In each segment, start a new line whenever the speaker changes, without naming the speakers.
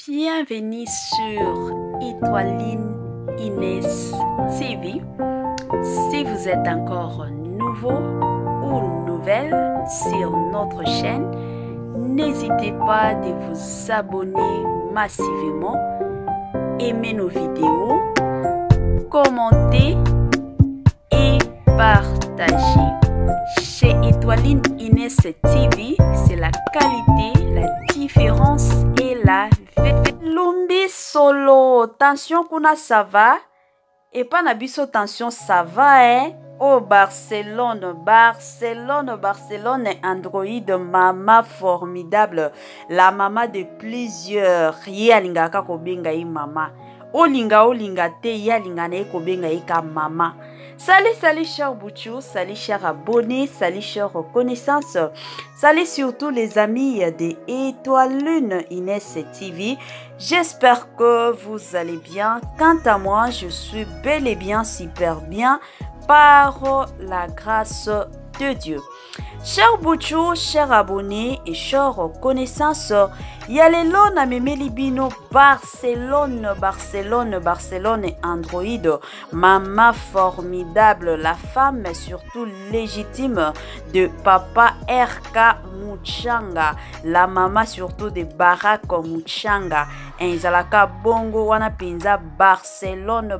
Bienvenue sur Étoiline Inès TV. Si vous êtes encore nouveau ou nouvelle sur notre chaîne, n'hésitez pas de vous abonner massivement, aimer nos vidéos, commenter et partager. Chez Étoiline Inès TV, c'est la qualité, la différence et la vérité. Lumbi solo, tension kuna ça va? Et pas nabiso tension ça va hein? Oh Barcelone, Android, maman formidable, la maman de plusieurs. Yalinga ka kobenga i mama. Olinga te yalinga na kobenga i ka mama. Salut chers Bouchou, salut chers abonnés, salut chers connaissances, salut surtout les amis de Étoiline Inès TV. J'espère que vous allez bien. Quant à moi, je suis bel et bien super bien par la grâce de Dieu. Chers Bouchou, chers abonnés et chers connaissances, Yalelo na memeli bino Barcelone Android, maman formidable, la femme surtout légitime de papa RK Muchanga, la maman surtout de Barack Muchanga, Enzalaka bongo wana penza Barcelone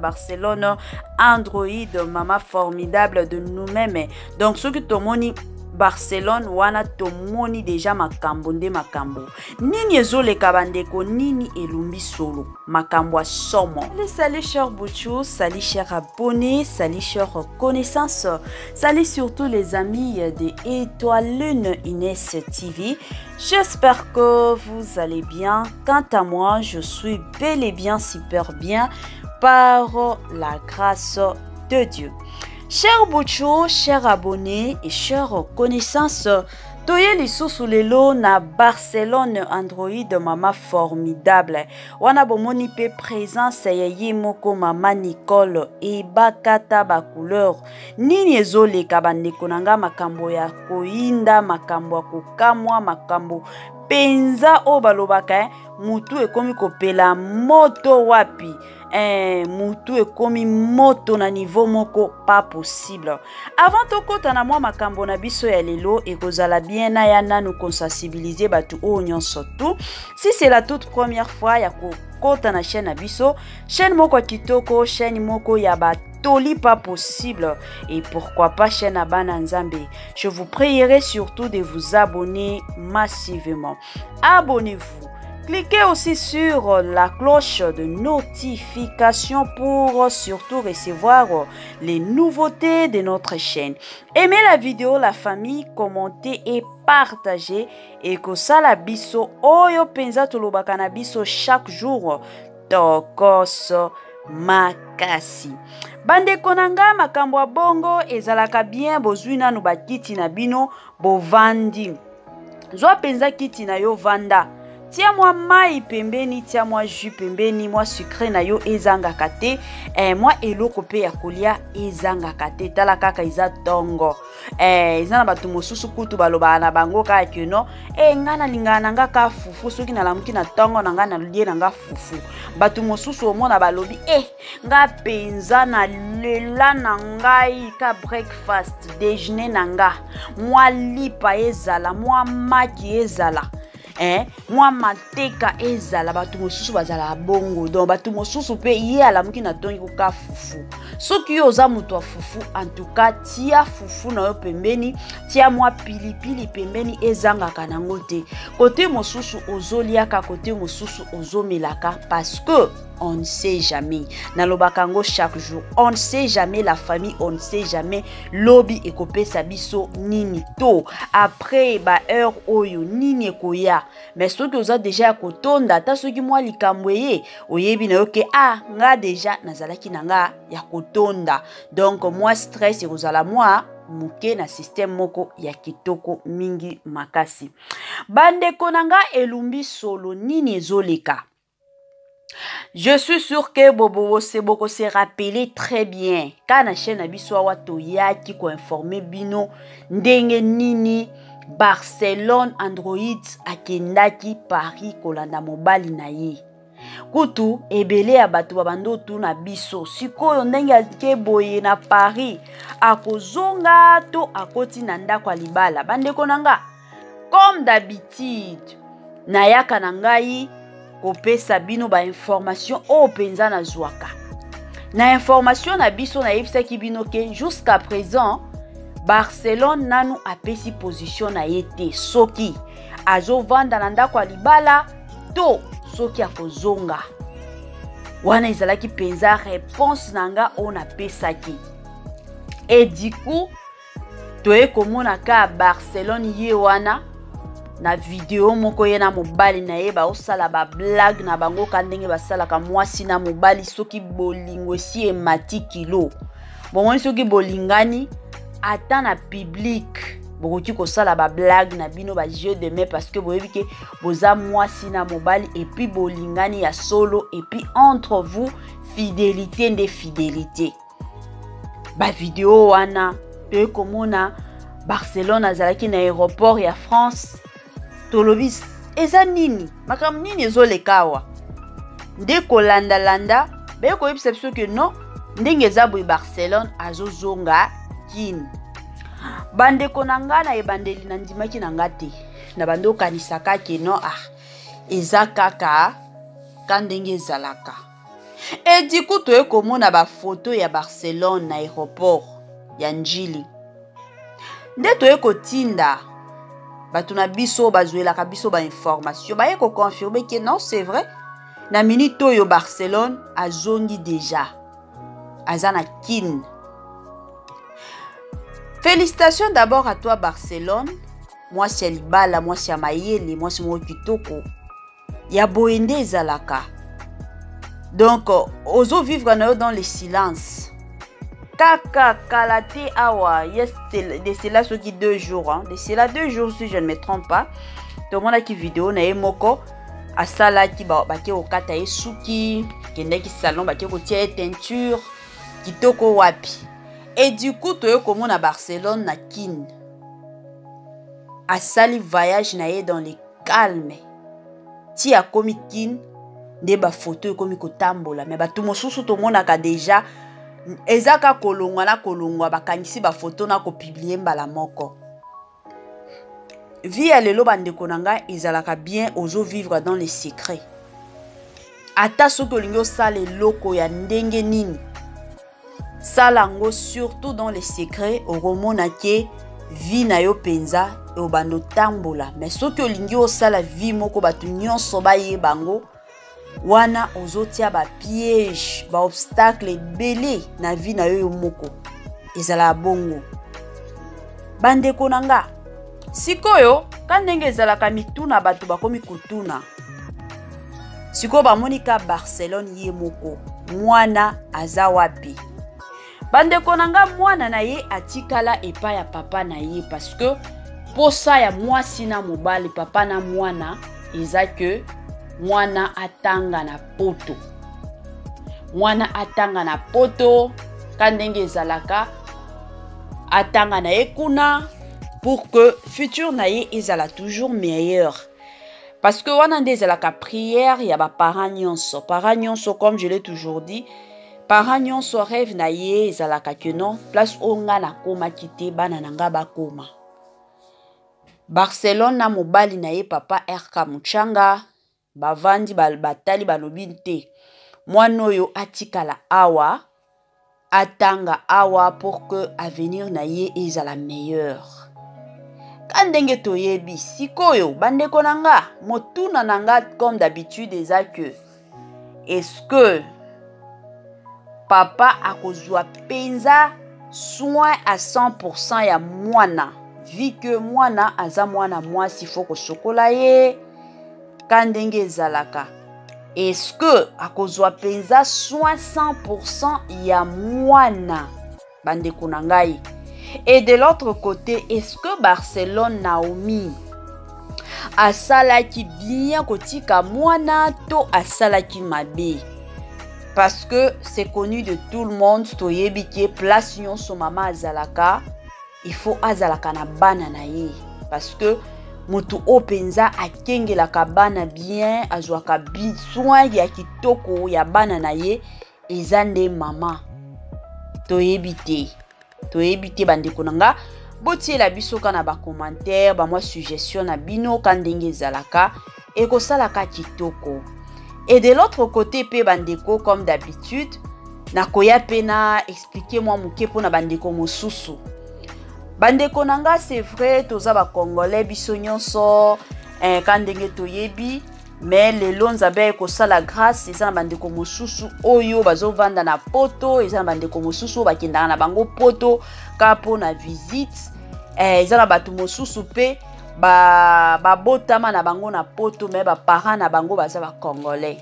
Android, maman formidable de nous-mêmes. Donc ce que tomoni Barcelone wana tomoni déjà makambo nde makambo nini ezoleka bandeko nini elumbi solo makambo somo. Salut chers Bouchou, salut chers abonnés, salut chers connaissances, salut surtout les amis de Étoiline Inès TV. J'espère que vous allez bien. Quant à moi, je suis bel et bien super bien par la grâce de Dieu. Chers Bouchou, chers abonnés et chers connaissances, toye lisusu lelo na Barcelone Android mama formidable. Wana bomoni pe présence ya yemoko mama Nicole e bakata ba couleur. Nini ezoleka bandeko nanga makambo ya koinda, makambo ya kokamwa, makambo penza o balobaka mutu ekomi kopela moto wapi. Mutu ekomi moto na niveau moko pas possible. Avant tokota na mwa makambo na biso ya lelo ekozala bien na ya nanu konsensibiliser batu o nyonso tout. Si c'est la toute première fois ya kokota na chaîne na biso, chaîne moko kitoko, chaîne moko ya batoli pas possible et pourquoi pas chaîne à Bananzambe. Je vous prierai surtout de vous abonner massivement. Abonnez-vous. Cliquez aussi sur la cloche de notification pour surtout recevoir les nouveautés de notre chaîne. Aimez la vidéo, la famille, commentez et partagez. Et que ça la biso oyo penza tolobaka na biso chaque jour. Tokos makasi. Bande konanga makambo bongo ezalaka bien bozuina no bakiti na bino bovandi. Zwa penza kiti na yo vanda. Tia moi mai pembeni, tia moi jus pembeni, moi sucré na yo ezanga kate, moi eloko pe ya kolia ezanga kate, tala kaka iza tongo. Izana batu mosusu kutu baloba na bango ka keno, ngana lingana nga ka fufu, soki na lamuki na tongo na nga na lie na nga fufu. Batu mosusu omona balobi, nga penza na lela na ngai ka breakfast, déjeuner na nga, moi lipa ezala, moi maki ezala. Moi mateka ezala batu mosusu bazala bongo donc batu mosusu pe ye alamuki na tongi ko fufu soki yo za mutu wa fufu en tout cas tia fufu na yo pembeni tia moi pilipili pembeni ezanga kanango te côté mosusu ozoliaka côté mosusu ozomelaka parce que on ne sait jamais. Nalobakango chaque jour. On ne sait jamais la famille, on ne sait jamais lobby et kopé sabiso nini to. Après ba heure oyo nini koya. Mais ceux qui ont déjà kotonda ta ceux qui moi likambweye oyebi na yoke nga déjà nazalaki nanga ya kotonda. Donc moi stress et ozala moi muke na système moko ya kitoko mingi makasi. Bande konanga elumbi solo nini ezoleka. Je suis sûr que Bobo Seboko se rappelé très bien. Quand la chaîne Abiswa Watoya qui ko informé bino ndenge nini Barcelone Android akendaki Paris kolanda mobali na ye. kutu ebele ya bato babando tuna biso sikoyo ndenge ake boye na Paris akozonga to akoti na ndako ya libala. Bandeko na nga comme d'habitude nayaka na ngai kopesa bino ba information o penza na zwaka na information na biso na yebisaki bino ke jusqu'à présent Barcelone nanu apesi position na yete soki azovanda na ndako ya libala to soki akozonga. Wana ezalaki penza réponse nanga on apesaki. Et du coup toye komona ka Barcelone ye wana na video moko ye na mobali na ye ba osala ba blague na bango ka ndenge basalaka mwasi na mobali soki bolingo si emati kilo. Bomoni soki bolingani ata na public bokoki kosala ba blague na bino ba jeu de main parce que boyebi ke boza mwasi na mobali et puis bolingani ya solo et puis entre vous fidélité nde fidélité. Ba video wana toye komona Barcelone azalaki na aéroport ya France. Tolobis eza nini makambo nini ezolekawa nde kolanda be koyebisa biso ke non ndenge eza boye Barcelone azozonga kini. Bandeko na nga na ebandeli na ndimaki na nga te na bando kanisaka ke non eza kaka ka ndenge ezalaka. Et du coup toye komona ba photo ya Barcelone na aéroport ya Njili nde toye kotinda bato na biso bazwelaka biso ba information baye ko confirmer que non c'est vrai na minute oyo Barcelone azongi déjà azana kin. Félicitations d'abord à toi Barcelone, moi c'est libala, moi c'est mayele, moi c'est mo kitoko ya boende ezalaka. Donc ozo vivre dans le silence. Kaka kalate awa yes de cela ce qui 2 jours hein. De cela 2 jours si je ne me trompe pas. Tout le monde a qui vidéo na emoko asala ki ba ke okata esuki kende ki salon ba ke ko tia teinture kitoko wapi. Et du coup toye komona Barcelone na kin asali voyage na ye dans le calme ti a komi kin nde ba photo komi kotambola mais bato mosusu to monaka déjà ezaka kolongwa bakangisi ba photo na ko publier mbala moko. Vie ya lelo bandeko nanga ezalaka bien ozo vivre dans les secrets. Ata soki olingi osala eloko ya ndenge nini salango surtout dans les secrets oromona ke vie na yo penza e obando tambola. Mais soki olingi osala vie moko bato nyonso baye bango wana ozotia ba piège ba obstacle belé na vie na yo moko ezala bongo. Bandeko nanga sikoyo kandenge ezalaka mituna bato bakomi kutuna sikoyo bamonika Barcelone ye moko mwana aza wapi. Bandeko nanga mwana na ye atikala epa ya papa na ye parce que posa ya mwasi na mobali papa na mwana eza que mwana atanga na poto. Mwana atanga na poto kandenge ezalaka atanga na ekuna pour que futur na ye ezala toujours meilleur. Parce que wana nde ezalaka prière ya ba parents nyonso. Parents nyonso comme je l'ai toujours dit, parents nyonso rêve na ye ezalaka que non place onga na koma kite bana nanga bakoma. Barcelone na mobali na ye papa RK Muchanga bavandi batali balobi te mwana oyo atikala awa atanga awa pour que avenir na ye ezala meilleur. Kandenge toyebi sikoyo bandeko nanga motuna nanga comme d'habitude eza que est-ce que papa akozwa penza soin à 100% ya mwana vu que mwana aza mwana mwasi faut ko sokola ye kandenge ezalaka. Est-ce que akozwa penza soin 100% ya mwana bandeko nangai. Et de l'autre côté, est-ce que Barcelone Naomi asalaki bien kotika mwana to asalaki mabe? Parce que c'est connu de tout le monde toyebi ke place nyonso mama azalaka il faut azalaka na bana na ye parce que mutu openza akengelaka bana bien azwaka soin ya kitoko ya bana na ye eza nde mama. Toyebi te bandeko na nga botiela biso ka na ba commentaire ba mwa suggestion na bino ka ndenge ezalaka ekosalaka kitoko. Et de l'autre côté pe bandeko comme d'habitude nakoya pe na expliquer moi muke pona bandeko mosusu. Bandeko na nga c'est vrai toza ba congolais biso nyonso ka ndenge toyebi mais lelo nzabe ekosala grâce eza na bandeko mosusu oyo bazovanda na poto, eza na bandeko mosusu bakendaka na bango poto ka pona visite, eza na bato mosusu pe babotama na bango na poto mais baparents na bango baza ba congolais.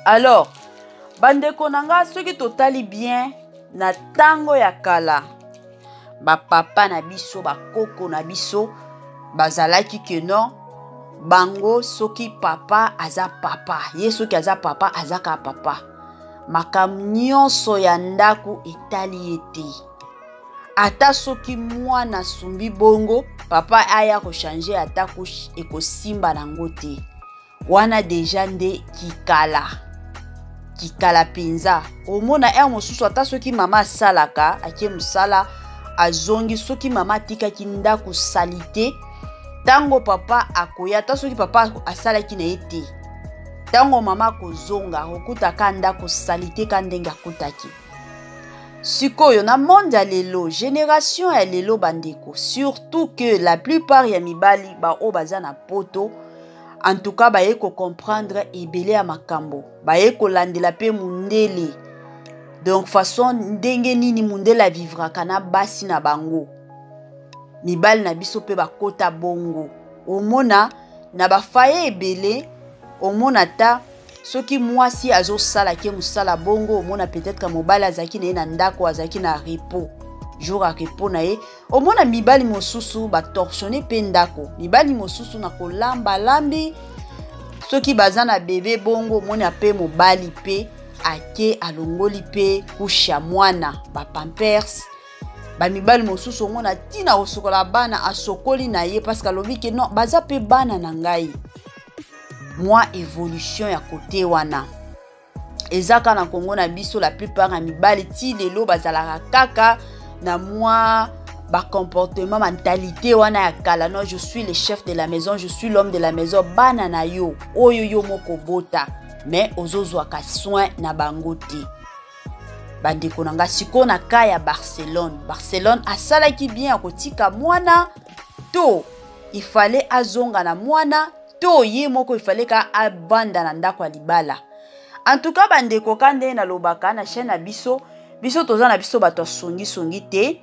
Alors bandeko na nga soki totali bien na tango ya kala bapapa na biso bakoko na biso bazalaki ke non bango soki papa aza papa ye soki aza papa azaka papa makambo nyonso ya ndako etali ete ata soki mwana sumbi bongo papa aya kochange ata ekosimba nango te wana deja nde kikala penza omona mosusu ata soki mama asalaka ake mosala azongi soki mama atikaki ndako salite tango papa akoya ata soki papa asalaki na ye te tango mama kozonga okutaka ndako salite ka ndenge akutaki. Sikoyo na monde ya lelo génération ya lelo bandeko surtout que la plupart ya mibali o baza na poto en tout cas baye ko comprendre ebele ya makambo baye ko landela pe mundele donc façon ndenge nini mundele vivra kana basi na bango mibali na biso pe bakota bongo omona na bafaye ebele omona ta soki mwasi azosala ke musala bongo omona peut-être ka mobali azaki na ye na ndako azaki na repos jour à repos na ye omona mibali mosusu batorsionne pe ndako mibali mosusu na kolamba lambi soki baza na bebe bongo omona pe mobali pe ake alongoli pe kusha mwana ba pampers ba mibali mosusu omona tina osokola bana asokoli na ye parce que alobi ke non baza pe bana na ngai. Moi évolution ya côté wana ezaka na Congo na biso la plupart ya mibali ti lelo bazalaka kaka na moi ba comportement mentalité wana ya kala non je suis le chef de la maison, je suis l'homme de la maison bana na yo oyo yo moko bota mais ozozwaka soin na bango te. Bandeko na nga siko na ka ya Barcelone asalaki bien akotika mwana to il fallait azonga na mwana to ye moko il fallait ka abanda na ndako ya libala. En tout cas bandeko kande na lobaka na chaîne na biso toza na biso bato songi te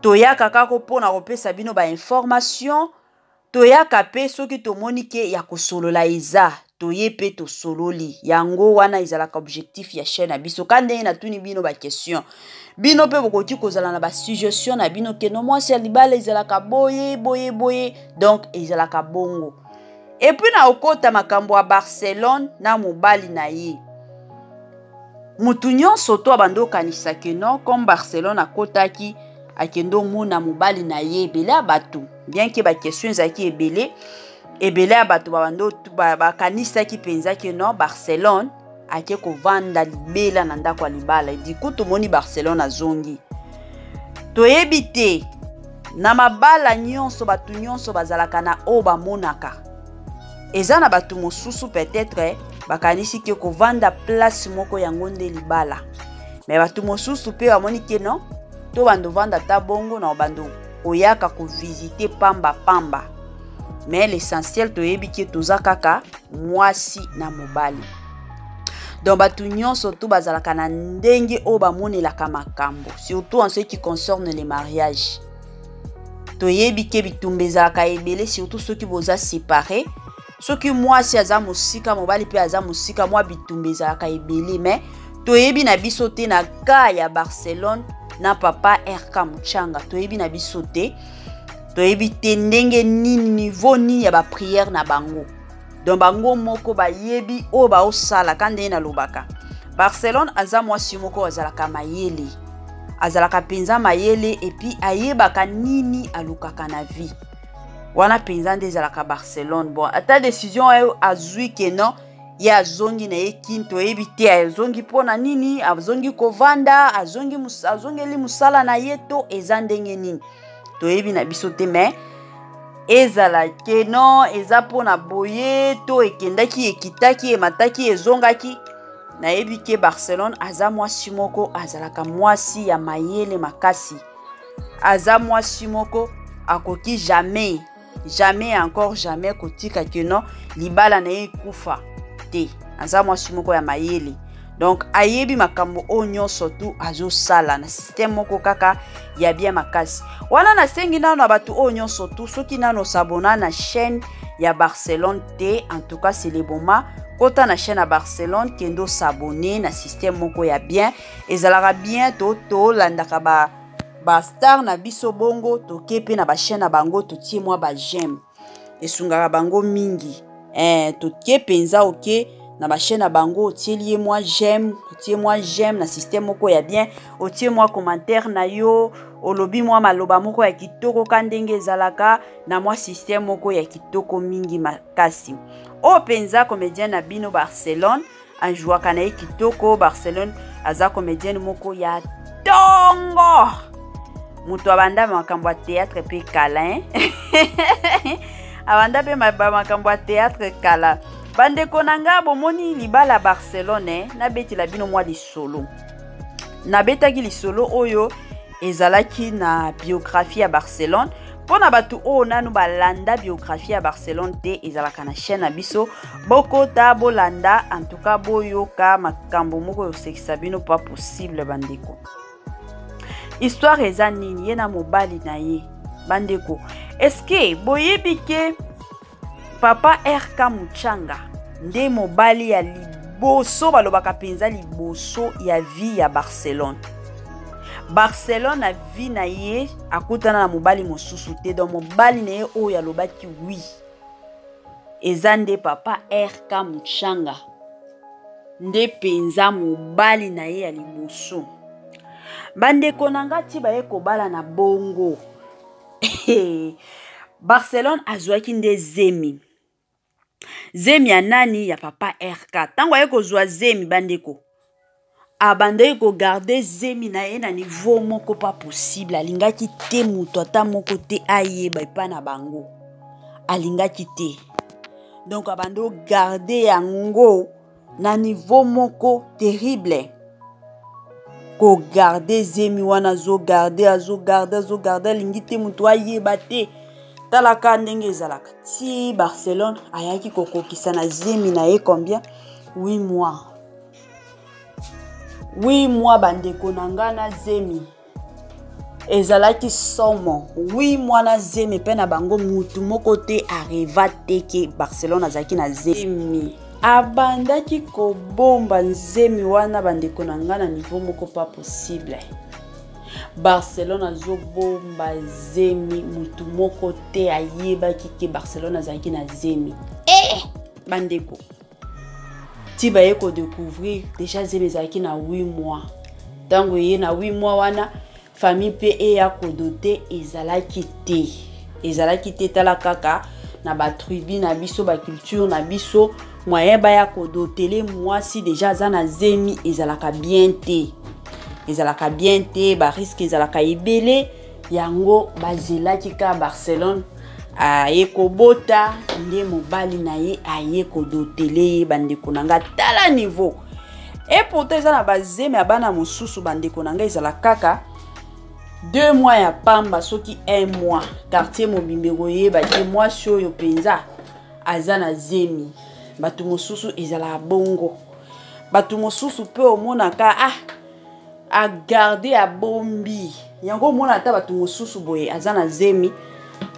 toyaka kako pona kopesa bino ba information toyaka pe soki tomoni ke ya kosolola eza toye pe to sololi yango wana ezalaka objectif ya chaîne na biso kande na tuni bino ba question bino pe bokoki kozala na ba suggestion na bino ke no mwasi ya libala ezalaka boye donc ezalaka bongo. Et puis na okota makambo a Barcelone na mobali na ye mutu nyonso to abando kanisa ke non comme Barcelone akotaki akendo mona mobali na ye ebele abatu bien ke ba question ezaki ebele abatu babando kanisa ki penza ke non Barcelone ake ko vanda libela na ndako libala diku to moni Barcelone azongi toyebi te na mabala nyonso batu nyonso bazalaka na oba monaka eza na batu mosusu peut-être bakanisi ke ko vanda place moko yango nde libala mais batu mosusu pe bamoni ke non to bando vanda ta bongo na bando oyaka ko visiter pamba mais l'essentiel toyebi ke toza kaka mwasi na mobali donc batu nyonso to bazalaka na ndenge o bamonelaka makambo surtout en ce qui concerne les mariages toyebi ke bitumba ezalaka ebele surtout ceux qui boza séparés soki mwasi aza musika mobali pe aza musika mwa bitumba ezalaka ebele mais toyebi na biso te na ka ya Barcelone na papa RK Muchanga toyebi na biso te toyebi te ndenge nini niveau nini ya ba prière na bango donc bango moko bayebi o ba osala kande na lobaka Barcelone aza mwasi moko azalaka mayele azalaka penza mayele et puis ayebaka nini alukaka na vie wana penza nde ezalaka Barcelone. Bon ata décision oyo azwi ke non ye azongi na ye kinto yebi te azongi mpona nini, azongi kovanda, azongeli musala na ye to eza ndenge nini toyebi na biso te. Mais ezala ke non eza mpona boye to ekendaki ekitaki emataki ezongaki, nayebi ke Barcelone aza mwasi moko azalaka mwasi ya mayele makasi, aza mwasi moko akoki jamais encore jamais kotika ke non libala na ye kufa te, aza mwasi moko ya mayele. Donc ayebi makambo o nyonso tu azosala na système moko kaka ya bien makasi. Wana nasengi nano na batu o nyonso tu soki nano sabona na chaîne ya Barcelone te, en tout cas c'est le moment kota na chaîne à Barcelone kendo s'abonner na système moko ya bien ezalaka bien to landaka ba star na biso bongo to kepe na ba chaîne na bango to tie moi ba j'aime esungaka bango mingi to kepenza ok na ba chaîne na bango tie moi j'aime na système moko ya bien otie moi commentaire na yo olobi moi maloba moko ya kitoko kandenge ezalaka na moi système moko ya kitoko mingi makasi. O penza comédien na bino Barcelone anjouaka na kitoko Barcelone aza comédien moko ya tongo mutu abanda makambo ya théâtre pe kala abanda pe makambo ya théâtre kala. Bandeko nanga bomoni libala Barcelone na beti la bino mwa lisolo na betaki lisolo oyo ezalaki na biographie ya Barcelone. Pona batu o nanu balanda biographie ya Barcelone te ezalaka na chaîne na biso bokota bolanda, en tout cas boyoka makambo moko yosekisa bino pas possible. Bandeko histoire eza nini ye na mobali na ye bandeko? Eske boyebi ke papa RK Muchanga nde mobali ya liboso balobaka penza liboso ya vie ya Barcelone. Barcelone na vie na ye akutana na mobali mosusu te, donc mobali na ye oyo alobaki oui eza nde papa RK Muchanga nde penza mobali na ye ya liboso. Bandeko nanga ti baye kobala na bongo Barcelone azwaki nde zemi ya nani ya papa RK. Tango aye kozwa zemi bandeko abandai ko garder zemi na ye na niveau moko pas possible, alingaki te muto ata moko te ayeba epa na bango, alingaki te. Donc abando garder yango na niveau moko terrible, ko garder zemi wana zo garder lingi te muto ayeba te talaka ndenge ezalaka. Ti Barcelone ayaki kokokisa na zemi na ye combien 8 mois. 8 mois bandeko nanga na zemi ezalaki somo 8 mois na zemi pe na bango mutu moko te arriva te ke Barcelone azaki na zemi. Abandaki kobomba nzemi wana bandeko nanga na niveau moko pas possible. Barcelone azobomba zemi mutu moko te ayebaki ke Barcelone azaki na zemi. Bandeko ti baye ko découvrir déjà zemi ezalaki na 8 mois. Tango ye na 8 mois wana famille pe ya kodote ezalaki te tala kaka na ba tribu na biso ba culture na biso moyen ba ya kodotele mwasi déjà za na zemi ezalaka bien te ba risque ezalaka ebele yango bazelaki ka Barcelone aye kobota nde mobali na ye aye kodotele bandeko nanga tala niveau. Et pourtant eza na bazemi abana mosusu bandeko nanga ezala kaka 2 mois ya pamba soki 1 mois quartier mobimbe goye ba ke mwasi oyo penza aza na zemi. Batu mosusu ezala bongo, batu mosusu pe omonaka a garder a bombi yango mona ata batu mosusu boye aza na zemi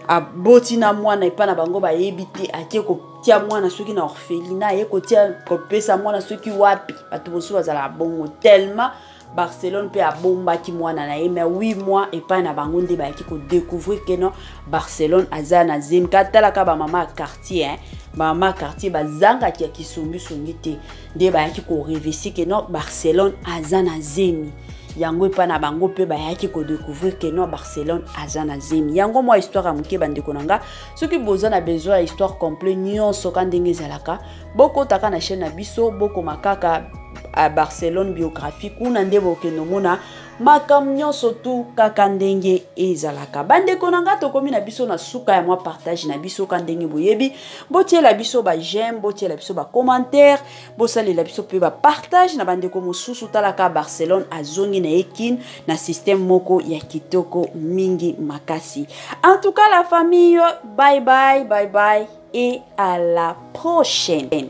aboti na mwana epa na bango bayebi te ake kotia mwana soki na orphelinat aye kotia kopesa mwana soki wapi. Batu mosusu azala bongo tellement Barcelone pe abombaki mwana na ye mais 8 mois epa na bango nde bayaki ko découvrir que non Barcelone aza na zemi. Katala ka ba mama quartier mama quartier bazanga ki kisumbi sungi te nde bayaki ko révesi que non Barcelone aza na zemi. yango epa na bango pe bayaki ko découvrir que no Barcelone azana zemi yango moi histoire amuke bande konanga soki boza na besoin histoire complet nyonso ka ndenge ezalaka boko taka na chaîne na biso boko makaka à Barcelone biographie kuna nde bokendo mona makam nyonso tu kaka ndenge ezalaka bande konanga tokomi na biso na suka ya moi partage na biso ka ndenge boyebi botiela biso ba j'aime botiela biso ba commentaire bosalela biso pe ba partage na bande ko mosusu talaka Barcelone azongi na ekin na système moko ya kitoko mingi makasi. En tout cas la famille, bye bye et à la prochaine.